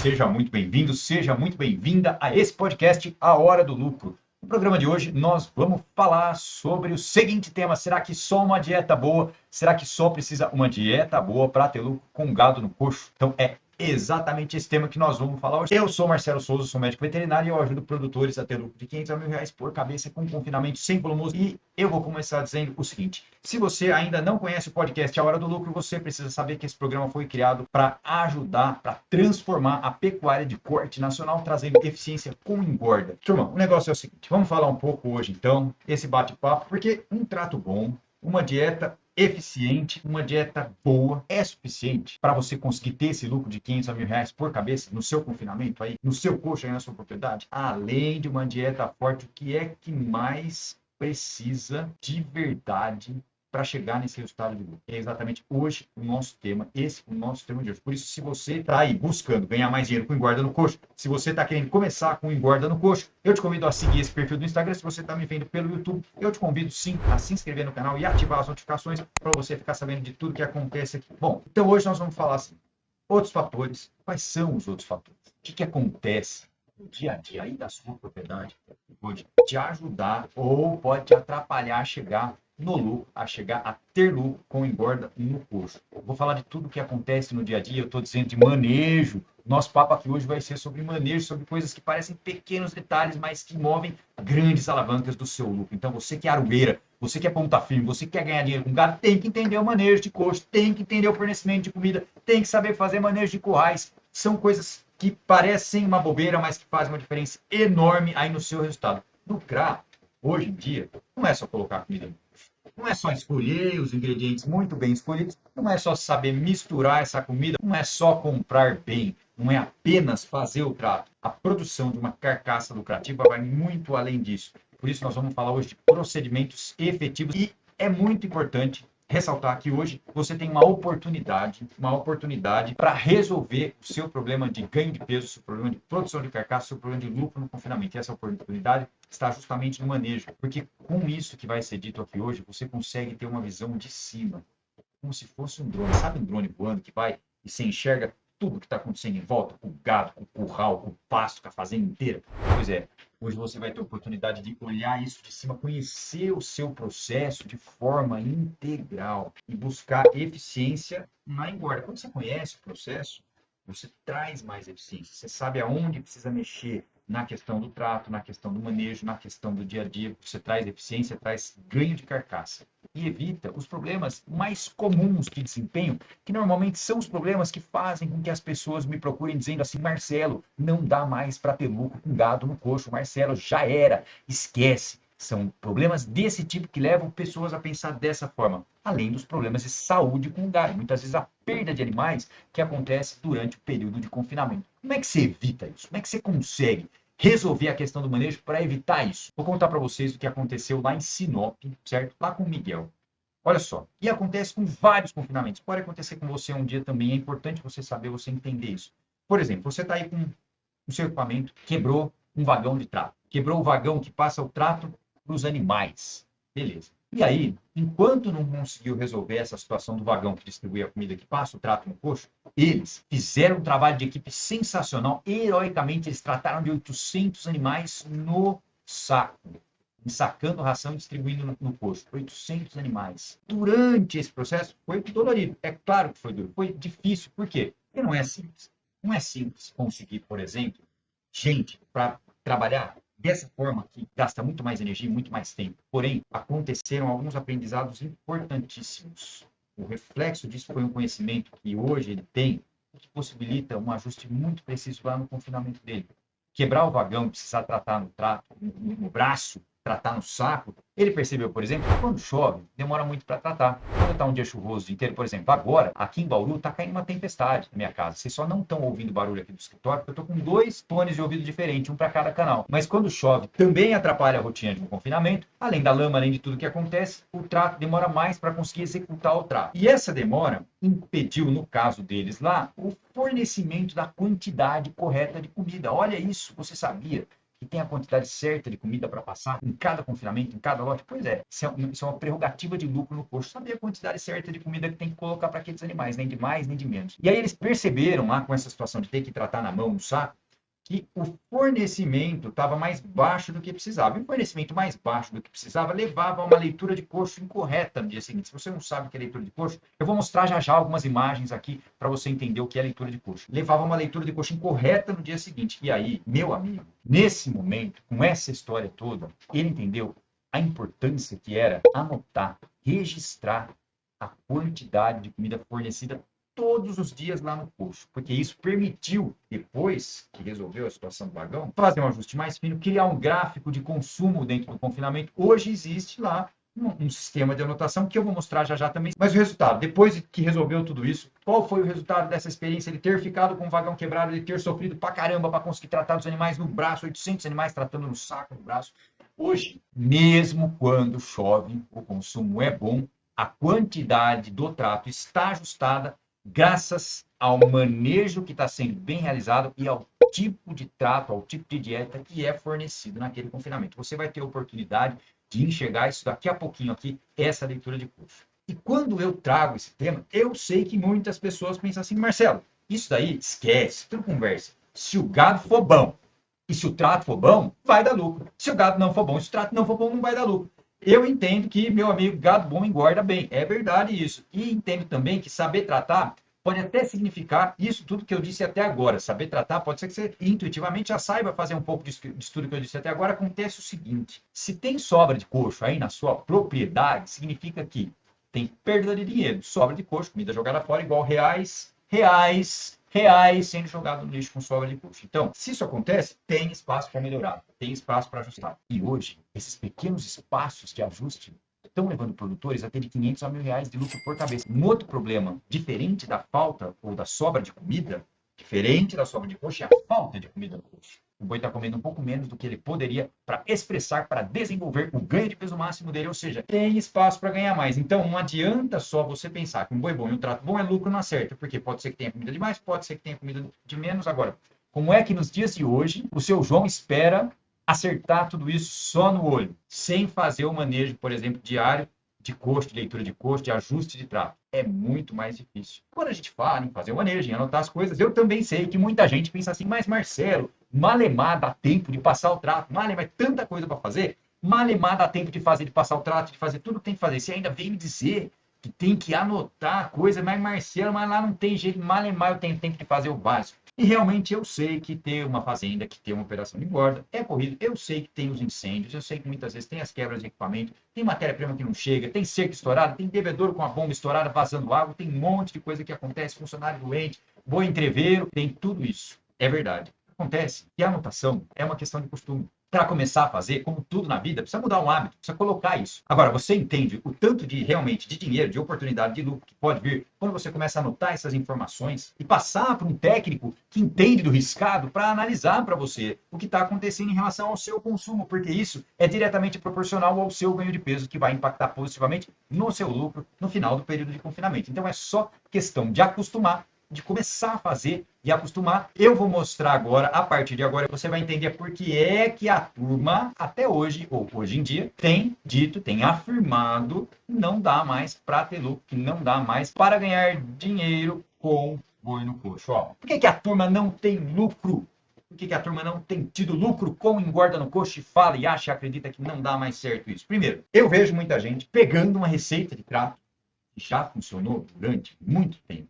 Seja muito bem-vindo, seja muito bem-vinda a esse podcast, A Hora do Lucro. No programa de hoje, nós vamos falar sobre o seguinte tema: será que só uma dieta boa? Será que só precisa uma dieta boa para ter lucro com gado no coxo? Então, é exatamente esse tema que nós vamos falar hoje. Eu sou Marcelo Souza, sou médico veterinário e eu ajudo produtores a ter lucro de R$500 a R$1.000 por cabeça com confinamento sem volumoso. E eu vou começar dizendo o seguinte: se você ainda não conhece o podcast A Hora do Lucro, você precisa saber que esse programa foi criado para ajudar, para transformar a pecuária de corte nacional, trazendo eficiência com engorda. Turma, o negócio é o seguinte: vamos falar um pouco hoje, então, esse bate-papo, porque um trato bom, uma dieta eficiente, uma dieta boa é suficiente para você conseguir ter esse lucro de R$500 a R$1.000 por cabeça no seu confinamento aí, no seu coxo aí na sua propriedade. Além de uma dieta forte, o que é que mais precisa de verdade para chegar nesse resultado de lucro? É exatamente hoje o nosso tema, esse é o nosso tema de hoje. Por isso, se você está aí buscando ganhar mais dinheiro com engorda no coxo, se você está querendo começar com engorda no coxo, eu te convido a seguir esse perfil do Instagram. Se você está me vendo pelo YouTube, eu te convido sim a se inscrever no canal e ativar as notificações para você ficar sabendo de tudo que acontece aqui. Bom, então hoje nós vamos falar assim, outros fatores. Quais são os outros fatores? O que acontece no dia a dia aí da sua propriedade pode te ajudar ou pode te atrapalhar a chegar no lucro, a chegar a ter lucro com engorda no coxo. Vou falar de tudo que acontece no dia a dia, eu estou dizendo de manejo. Nosso papo aqui hoje vai ser sobre manejo, sobre coisas que parecem pequenos detalhes, mas que movem grandes alavancas do seu lucro. Então, você que é arueira, você que é ponta firme, você que quer ganhar dinheiro com gado, tem que entender o manejo de coxo, tem que entender o fornecimento de comida, tem que saber fazer manejo de currais. São coisas que parecem uma bobeira, mas que fazem uma diferença enorme aí no seu resultado. Lucrar, hoje em dia, não é só colocar comida no coxo. Não é só escolher os ingredientes muito bem escolhidos, não é só saber misturar essa comida, não é só comprar bem, não é apenas fazer o trato. A produção de uma carcaça lucrativa vai muito além disso. Por isso nós vamos falar hoje de procedimentos efetivos e é muito importante ressaltar que hoje você tem uma oportunidade para resolver o seu problema de ganho de peso, o seu problema de produção de carcaça, o seu problema de lucro no confinamento. E essa oportunidade está justamente no manejo, porque com isso que vai ser dito aqui hoje, você consegue ter uma visão de cima, como se fosse um drone. Sabe um drone voando que vai e você enxerga tudo que está acontecendo em volta, com o gado, com o curral, com o pasto, com a fazenda inteira? Pois é, hoje você vai ter a oportunidade de olhar isso de cima, conhecer o seu processo de forma integral e buscar eficiência na engorda. Quando você conhece o processo, você traz mais eficiência. Você sabe aonde precisa mexer na questão do trato, na questão do manejo, na questão do dia a dia. Você traz eficiência, traz ganho de carcaça. E evita os problemas mais comuns de desempenho, que normalmente são os problemas que fazem com que as pessoas me procurem dizendo assim: Marcelo, não dá mais para ter lucro com gado no coxo, Marcelo, já era, esquece. São problemas desse tipo que levam pessoas a pensar dessa forma, além dos problemas de saúde com o gado, muitas vezes a perda de animais que acontece durante o período de confinamento. Como é que você evita isso? Como é que você consegue resolver a questão do manejo para evitar isso? Vou contar para vocês o que aconteceu lá em Sinop, certo? Lá com o Miguel. Olha só, e acontece com vários confinamentos. Pode acontecer com você um dia também, é importante você saber, você entender isso. Por exemplo, você está aí com o seu equipamento, quebrou um vagão de trato. Quebrou o vagão que passa o trato para os animais. Beleza. E aí, enquanto não conseguiu resolver essa situação do vagão que distribui a comida, que passa o trato no coxo, eles fizeram um trabalho de equipe sensacional. Heroicamente, eles trataram de 800 animais no saco, ensacando ração e distribuindo no coxo. 800 animais. Durante esse processo, foi dolorido. É claro que foi duro. Foi difícil. Por quê? Porque não é simples. Não é simples conseguir, por exemplo, gente para trabalhar dessa forma, que gasta muito mais energia e muito mais tempo. Porém, aconteceram alguns aprendizados importantíssimos. O reflexo disso foi um conhecimento que hoje ele tem, que possibilita um ajuste muito preciso lá no confinamento dele. Quebrar o vagão, precisar tratar no trato, no braço, tratar no saco, ele percebeu, por exemplo, que quando chove, demora muito para tratar. Quando está um dia chuvoso o dia inteiro, por exemplo, agora, aqui em Bauru, está caindo uma tempestade na minha casa. Vocês só não estão ouvindo barulho aqui do escritório, porque eu estou com 2 fones de ouvido diferentes, um para cada canal. Mas quando chove, também atrapalha a rotina de um confinamento. Além da lama, além de tudo que acontece, o trato demora mais para conseguir executar o trato. E essa demora impediu, no caso deles lá, o fornecimento da quantidade correta de comida. Olha isso, você sabia que tem a quantidade certa de comida para passar em cada confinamento, em cada lote? Pois é, isso é uma prerrogativa de lucro no coxo, saber a quantidade certa de comida que tem que colocar para aqueles animais, nem de mais, nem de menos. E aí eles perceberam lá com essa situação de ter que tratar na mão, no saco, que o fornecimento estava mais baixo do que precisava. E o fornecimento mais baixo do que precisava levava a uma leitura de coxo incorreta no dia seguinte. Se você não sabe o que é leitura de coxo, eu vou mostrar já já algumas imagens aqui para você entender o que é leitura de coxo. Levava uma leitura de coxo incorreta no dia seguinte. E aí, meu amigo, nesse momento, com essa história toda, ele entendeu a importância que era anotar, registrar a quantidade de comida fornecida todos os dias lá no coxo, porque isso permitiu, depois que resolveu a situação do vagão, fazer um ajuste mais fino, criar um gráfico de consumo dentro do confinamento. Hoje existe lá um sistema de anotação que eu vou mostrar já já também. Mas o resultado, depois que resolveu tudo isso, qual foi o resultado dessa experiência de ter ficado com o vagão quebrado, de ter sofrido pra caramba para conseguir tratar dos animais no braço, 800 animais tratando no saco, no braço? Hoje, mesmo quando chove, o consumo é bom, a quantidade do trato está ajustada graças ao manejo que está sendo bem realizado e ao tipo de trato, ao tipo de dieta que é fornecido naquele confinamento. Você vai ter a oportunidade de enxergar isso daqui a pouquinho aqui, essa leitura de coxo. E quando eu trago esse tema, eu sei que muitas pessoas pensam assim, Marcelo, isso daí esquece, tudo conversa. Se o gado for bom e se o trato for bom, vai dar lucro. Se o gado não for bom, se o trato não for bom, não vai dar lucro. Eu entendo que, meu amigo, gado bom engorda bem. É verdade isso. E entendo também que saber tratar pode até significar isso tudo que eu disse até agora. Saber tratar pode ser que você intuitivamente já saiba fazer um pouco de estudo que eu disse até agora. Acontece o seguinte: se tem sobra de coxo aí na sua propriedade, significa que tem perda de dinheiro. Sobra de coxo, comida jogada fora, igual reais, reais, reais sendo jogado no lixo com sobra de coxo. Então, se isso acontece, tem espaço para melhorar, tem espaço para ajustar. E hoje, esses pequenos espaços de ajuste estão levando produtores a ter de 500 a R$ 1.000 de lucro por cabeça. Um outro problema, diferente da falta ou da sobra de comida, diferente da sobra de coxo, é a falta de comida no coxo. O boi está comendo um pouco menos do que ele poderia para expressar, para desenvolver o ganho de peso máximo dele, ou seja, tem espaço para ganhar mais. Então, não adianta só você pensar que um boi bom e um trato bom é lucro na certa, porque pode ser que tenha comida demais, pode ser que tenha comida de menos. Agora, como é que nos dias de hoje o seu João espera acertar tudo isso só no olho, sem fazer o manejo, por exemplo, diário de coxo, de leitura de coxo, de ajuste de trato? É muito mais difícil. Quando a gente fala em fazer o manejo, em anotar as coisas, eu também sei que muita gente pensa assim, mas Marcelo, malemar dá tempo de passar o trato, malemar é tanta coisa para fazer, malemar dá tempo de fazer, de passar o trato, de fazer tudo que tem que fazer. Você ainda vem me dizer que tem que anotar a coisa, mas Marcelo, mas lá não tem jeito, malemar eu tenho tempo de fazer o básico. E realmente eu sei que ter uma fazenda, que ter uma operação de engorda é corrido. Eu sei que tem os incêndios, eu sei que muitas vezes tem as quebras de equipamento, tem matéria-prima que não chega, tem cerca estourada, tem bebedouro com a bomba estourada vazando água, tem um monte de coisa que acontece, funcionário doente, boi entreveiro, tem tudo isso. É verdade. Acontece que a anotação é uma questão de costume. Para começar a fazer, como tudo na vida, precisa mudar um hábito, precisa colocar isso. Agora, você entende o tanto de realmente de dinheiro, de oportunidade, de lucro que pode vir quando você começa a anotar essas informações e passar para um técnico que entende do riscado para analisar para você o que está acontecendo em relação ao seu consumo, porque isso é diretamente proporcional ao seu ganho de peso, que vai impactar positivamente no seu lucro no final do período de confinamento. Então, é só questão de acostumar, de começar a fazer e acostumar. Eu vou mostrar agora, a partir de agora, você vai entender por que é que a turma, até hoje, ou hoje em dia, tem dito, tem afirmado que não dá mais para ter lucro, que não dá mais para ganhar dinheiro com boi no coxo. Ó, por que que a turma não tem lucro? Por que que a turma não tem tido lucro com engorda no coxo e fala e acha e acredita que não dá mais certo isso? Primeiro, eu vejo muita gente pegando uma receita de trato que já funcionou durante muito tempo,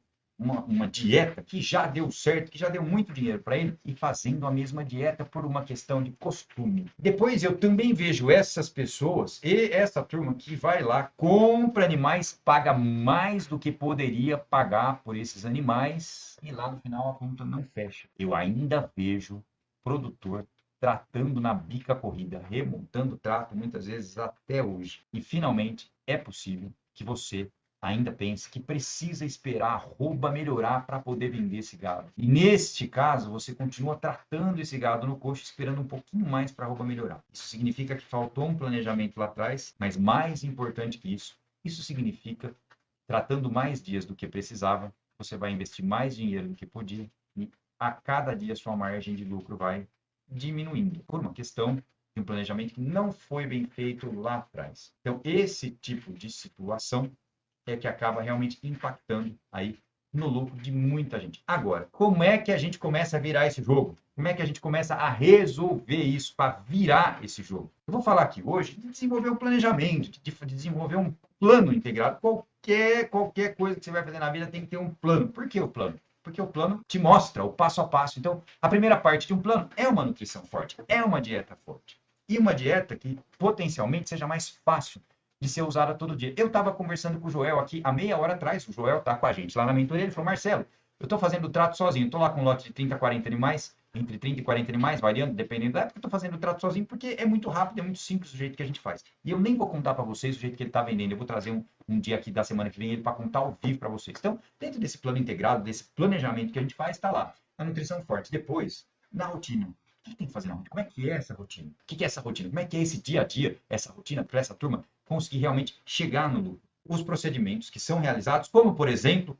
uma dieta que já deu certo, que já deu muito dinheiro para ele, e fazendo a mesma dieta por uma questão de costume. Depois eu também vejo essas pessoas e essa turma que vai lá, compra animais, paga mais do que poderia pagar por esses animais, e lá no final a conta não fecha. Eu ainda vejo produtor tratando na bica corrida, remontando o trato muitas vezes até hoje. E finalmente é possível que você ainda pense que precisa esperar a arroba melhorar para poder vender esse gado. E neste caso, você continua tratando esse gado no coxo, esperando um pouquinho mais para a arroba melhorar. Isso significa que faltou um planejamento lá atrás, mas mais importante que isso significa, tratando mais dias do que precisava, você vai investir mais dinheiro do que podia e a cada dia sua margem de lucro vai diminuindo, por uma questão de um planejamento que não foi bem feito lá atrás. Então, esse tipo de situação é que acaba realmente impactando aí no lucro de muita gente. Agora, como é que a gente começa a virar esse jogo? Como é que a gente começa a resolver isso para virar esse jogo? Eu vou falar aqui hoje de desenvolver um planejamento, de desenvolver um plano integrado. Qualquer coisa que você vai fazer na vida tem que ter um plano. Por que o plano? Porque o plano te mostra o passo a passo. Então, a primeira parte de um plano é uma nutrição forte, é uma dieta forte. E uma dieta que potencialmente seja mais fácil de ser usada todo dia. Eu estava conversando com o Joel aqui há meia hora atrás, o Joel está com a gente lá na mentoria, ele falou, Marcelo, eu estou fazendo o trato sozinho, estou lá com um lote de 30 a 40 animais, entre 30 e 40 animais, variando, dependendo da época, eu estou fazendo o trato sozinho, porque é muito rápido, é muito simples o jeito que a gente faz. E eu nem vou contar para vocês o jeito que ele está vendendo, eu vou trazer um dia aqui da semana que vem ele para contar ao vivo para vocês. Então, dentro desse plano integrado, desse planejamento que a gente faz, está lá, a nutrição forte. Depois, na rotina, o que tem que fazer na rotina? Como é que é essa rotina? O que é essa rotina? Como é que é esse dia a dia, essa rotina para essa turma conseguir realmente chegar no lucro? Os procedimentos que são realizados, como por exemplo,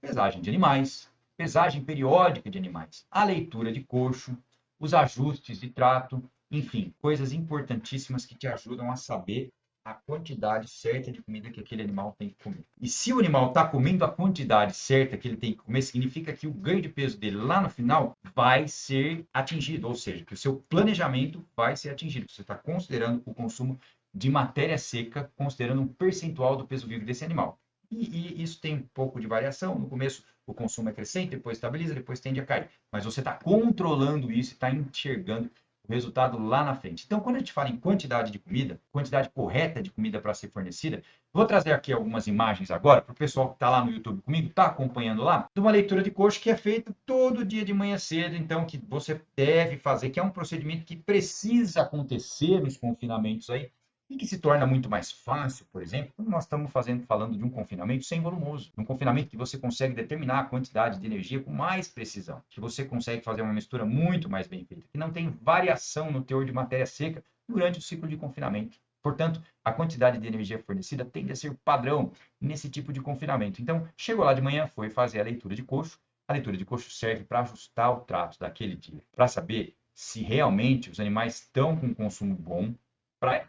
pesagem de animais, pesagem periódica de animais, a leitura de coxo, os ajustes de trato, enfim, coisas importantíssimas que te ajudam a saber a quantidade certa de comida que aquele animal tem que comer. E se o animal está comendo a quantidade certa que ele tem que comer, significa que o ganho de peso dele lá no final vai ser atingido, ou seja, que o seu planejamento vai ser atingido. Você está considerando o consumo de matéria seca, considerando um percentual do peso vivo desse animal. E isso tem um pouco de variação. No começo, o consumo é crescente, depois estabiliza, depois tende a cair. Mas você está controlando isso e está enxergando o resultado lá na frente. Então, quando a gente fala em quantidade de comida, quantidade correta de comida para ser fornecida, vou trazer aqui algumas imagens agora para o pessoal que está lá no YouTube comigo, está acompanhando lá, de uma leitura de coxo que é feita todo dia de manhã cedo, então que você deve fazer, que é um procedimento que precisa acontecer nos confinamentos aí, e que se torna muito mais fácil, por exemplo, quando nós estamos falando de um confinamento sem volumoso, um confinamento que você consegue determinar a quantidade de energia com mais precisão, que você consegue fazer uma mistura muito mais bem feita, que não tem variação no teor de matéria seca durante o ciclo de confinamento. Portanto, a quantidade de energia fornecida tende a ser padrão nesse tipo de confinamento. Então, chegou lá de manhã, foi fazer a leitura de coxo. A leitura de coxo serve para ajustar o trato daquele dia, para saber se realmente os animais estão com consumo bom,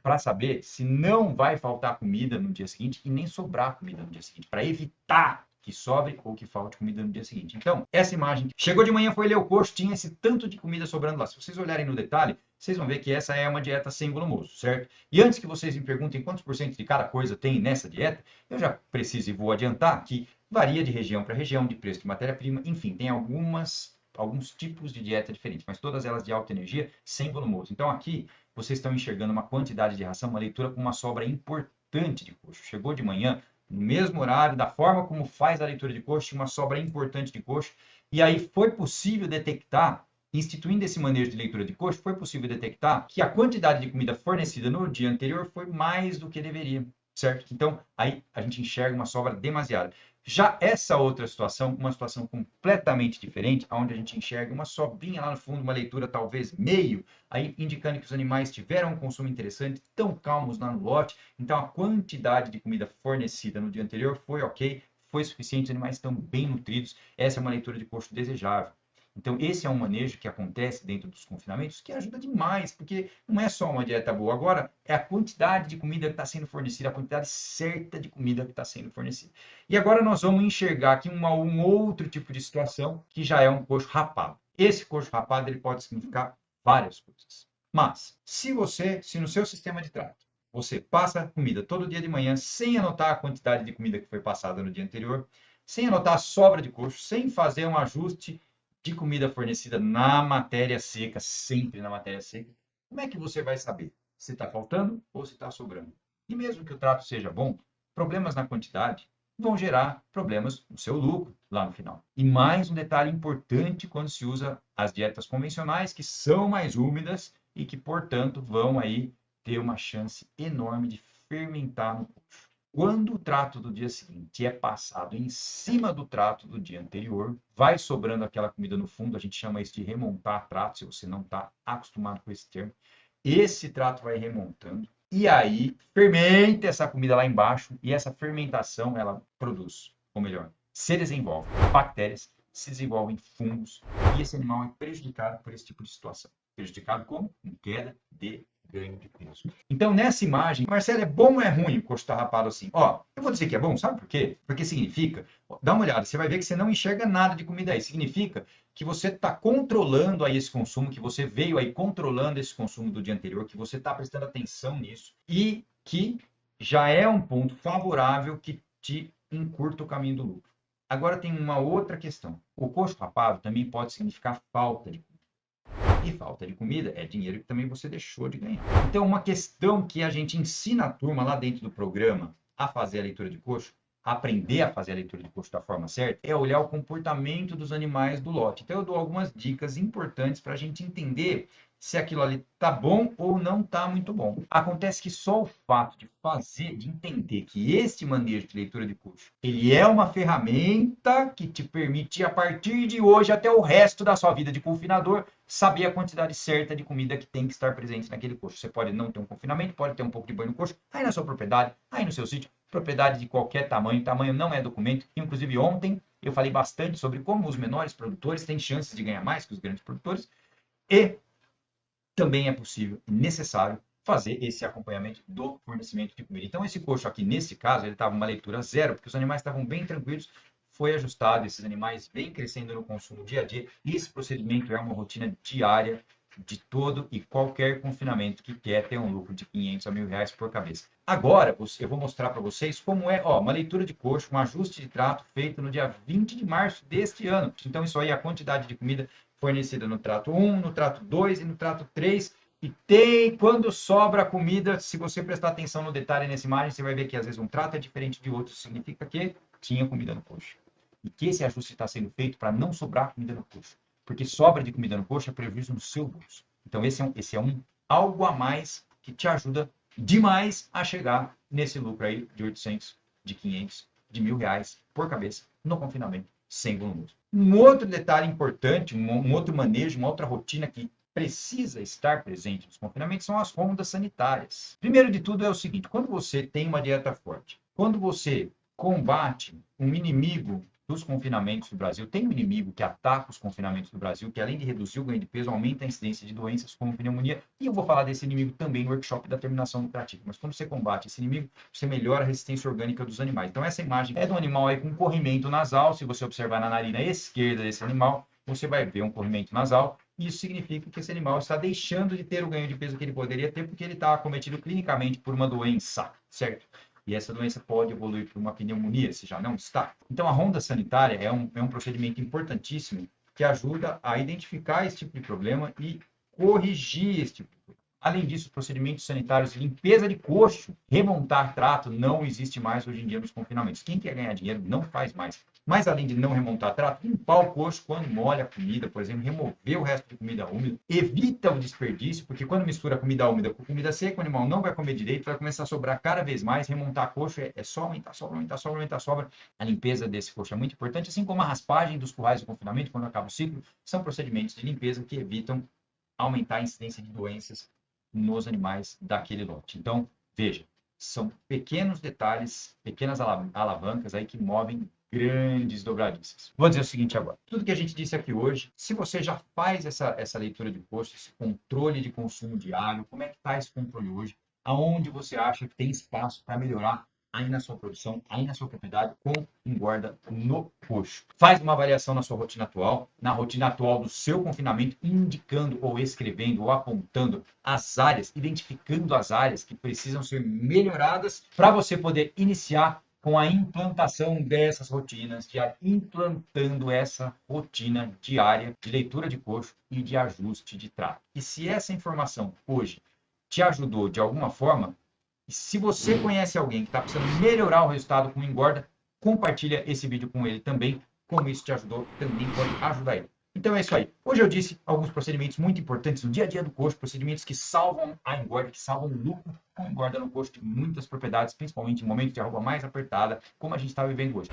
para saber se não vai faltar comida no dia seguinte e nem sobrar comida no dia seguinte, para evitar que sobre ou que falte comida no dia seguinte. Então, essa imagem, chegou de manhã, foi ler o coxo, tinha esse tanto de comida sobrando lá. Se vocês olharem no detalhe, vocês vão ver que essa é uma dieta sem volumoso, certo? E antes que vocês me perguntem quantos por cento de cada coisa tem nessa dieta, eu já preciso e vou adiantar que varia de região para região, de preço de matéria-prima, enfim, tem alguns tipos de dieta diferentes, mas todas elas de alta energia, sem volumoso. Então, aqui, vocês estão enxergando uma quantidade de ração, uma leitura com uma sobra importante de coxo. Chegou de manhã, no mesmo horário, da forma como faz a leitura de coxo, uma sobra importante de coxo, e aí foi possível detectar, instituindo esse manejo de leitura de coxo, foi possível detectar que a quantidade de comida fornecida no dia anterior foi mais do que deveria, certo? Então, aí a gente enxerga uma sobra demasiada. Já essa outra situação, uma situação completamente diferente, onde a gente enxerga uma sobrinha lá no fundo, uma leitura talvez meio, aí indicando que os animais tiveram um consumo interessante, estão calmos lá no lote, então a quantidade de comida fornecida no dia anterior foi ok, foi suficiente, os animais estão bem nutridos, essa é uma leitura de coxo desejável. Então, esse é um manejo que acontece dentro dos confinamentos que ajuda demais, porque não é só uma dieta boa. Agora, é a quantidade de comida que está sendo fornecida, a quantidade certa de comida que está sendo fornecida. E agora nós vamos enxergar aqui um outro tipo de situação, que já é um coxo rapado. Esse coxo rapado ele pode significar várias coisas. Mas, se no seu sistema de trato, você passa comida todo dia de manhã, sem anotar a quantidade de comida que foi passada no dia anterior, sem anotar a sobra de coxo, sem fazer um ajuste de comida fornecida na matéria seca, sempre na matéria seca, como é que você vai saber se está faltando ou se está sobrando? E mesmo que o trato seja bom, problemas na quantidade vão gerar problemas no seu lucro lá no final. E mais um detalhe importante quando se usa as dietas convencionais, que são mais úmidas e que, portanto, vão aí ter uma chance enorme de fermentar no coxo. Quando o trato do dia seguinte é passado em cima do trato do dia anterior, vai sobrando aquela comida no fundo, a gente chama isso de remontar trato, se você não está acostumado com esse termo. Esse trato vai remontando e aí fermenta essa comida lá embaixo e essa fermentação ela produz, ou melhor, se desenvolve bactérias se desenvolvem fungos e esse animal é prejudicado por esse tipo de situação. Prejudicado como? Com queda de ganho de peso. Então, nessa imagem, Marcelo, é bom ou é ruim o coxo estar rapado assim? Ó, eu vou dizer que é bom, sabe por quê? Porque significa, dá uma olhada, você vai ver que você não enxerga nada de comida aí. Significa que você está controlando aí esse consumo, que você veio aí controlando esse consumo do dia anterior, que você está prestando atenção nisso e que já é um ponto favorável que te encurta o caminho do lucro. Agora tem uma outra questão. O coxo rapado também pode significar falta de comida. E falta de comida é dinheiro que também você deixou de ganhar. Então, uma questão que a gente ensina a turma lá dentro do programa a fazer a leitura de coxo, a aprender a fazer a leitura de coxo da forma certa, é olhar o comportamento dos animais do lote. Então, eu dou algumas dicas importantes para a gente entender se aquilo ali tá bom ou não tá muito bom. Acontece que só o fato de fazer, de entender que este manejo de leitura de coxo, ele é uma ferramenta que te permite, a partir de hoje até o resto da sua vida de confinador, saber a quantidade certa de comida que tem que estar presente naquele coxo. Você pode não ter um confinamento, pode ter um pouco de banho no coxo, aí na sua propriedade, aí no seu sítio, propriedade de qualquer tamanho, tamanho não é documento. Inclusive ontem eu falei bastante sobre como os menores produtores têm chances de ganhar mais que os grandes produtores e também é possível e necessário fazer esse acompanhamento do fornecimento de comida. Então, esse coxo aqui, nesse caso, ele estava uma leitura zero, porque os animais estavam bem tranquilos, foi ajustado, esses animais vêm crescendo no consumo dia a dia, e esse procedimento é uma rotina diária de todo e qualquer confinamento que quer ter um lucro de 500 a R$1.000 por cabeça. Agora, eu vou mostrar para vocês como é uma leitura de coxo, um ajuste de trato feito no dia 20 de março deste ano. Então, isso aí é a quantidade de comida fornecida no trato 1, no trato 2 e no trato 3. E tem, quando sobra comida, se você prestar atenção no detalhe nessa imagem, você vai ver que às vezes um trato é diferente de outro, significa que tinha comida no coxo. E que esse ajuste está sendo feito para não sobrar comida no coxo. Porque sobra de comida no coxo é prejuízo no seu bolso. Então esse é um algo a mais que te ajuda demais a chegar nesse lucro aí de 800, de 500, de R$1.000 por cabeça no confinamento sem volume. Um outro detalhe importante, um outro manejo, uma outra rotina que precisa estar presente nos confinamentos são as rondas sanitárias. Primeiro de tudo é o seguinte, quando você tem uma dieta forte, quando você combate um inimigo dos confinamentos do Brasil, tem um inimigo que ataca os confinamentos do Brasil, que além de reduzir o ganho de peso, aumenta a incidência de doenças como pneumonia, e eu vou falar desse inimigo também no workshop da terminação lucrativa. Mas quando você combate esse inimigo, você melhora a resistência orgânica dos animais. Então essa imagem é de um animal aí com corrimento nasal, se você observar na narina esquerda desse animal, você vai ver um corrimento nasal, e isso significa que esse animal está deixando de ter o ganho de peso que ele poderia ter, porque ele está acometido clinicamente por uma doença, certo? E essa doença pode evoluir para uma pneumonia, se já não está. Então, a ronda sanitária é um procedimento importantíssimo que ajuda a identificar esse tipo de problema e corrigir esse tipo de problema. Além disso, procedimentos sanitários de limpeza de coxo, remontar trato, não existe mais hoje em dia nos confinamentos. Quem quer ganhar dinheiro não faz mais. Mas, além de não remontar trato, limpar o coxo quando molha a comida, por exemplo, remover o resto de comida úmida, evita o desperdício, porque quando mistura comida úmida com comida seca, o animal não vai comer direito, vai começar a sobrar cada vez mais. Remontar coxo é só aumentar sobra, aumentar sobra, aumentar sobra. A limpeza desse coxo é muito importante, assim como a raspagem dos currais do confinamento, quando acaba o ciclo, são procedimentos de limpeza que evitam aumentar a incidência de doenças nos animais daquele lote. Então, veja, são pequenos detalhes, pequenas alavancas aí que movem grandes dobradiças. Vou dizer o seguinte agora. Tudo que a gente disse aqui hoje, se você já faz essa leitura de custo, esse controle de consumo diário, como é que está esse controle hoje? Aonde você acha que tem espaço para melhorar aí na sua produção, aí na sua propriedade, com engorda no coxo. Faz uma avaliação na sua rotina atual, na rotina atual do seu confinamento, indicando ou escrevendo ou apontando as áreas, identificando as áreas que precisam ser melhoradas para você poder iniciar com a implantação dessas rotinas, implantando essa rotina diária de leitura de coxo e de ajuste de trato. E se essa informação hoje te ajudou de alguma forma, e se você conhece alguém que está precisando melhorar o resultado com engorda, compartilha esse vídeo com ele também. Como isso te ajudou, também pode ajudar ele. Então é isso aí. Hoje eu disse alguns procedimentos muito importantes no dia a dia do coxo, procedimentos que salvam a engorda, que salvam o lucro com engorda no coxo de muitas propriedades, principalmente em momentos de arroba mais apertada, como a gente está vivendo hoje.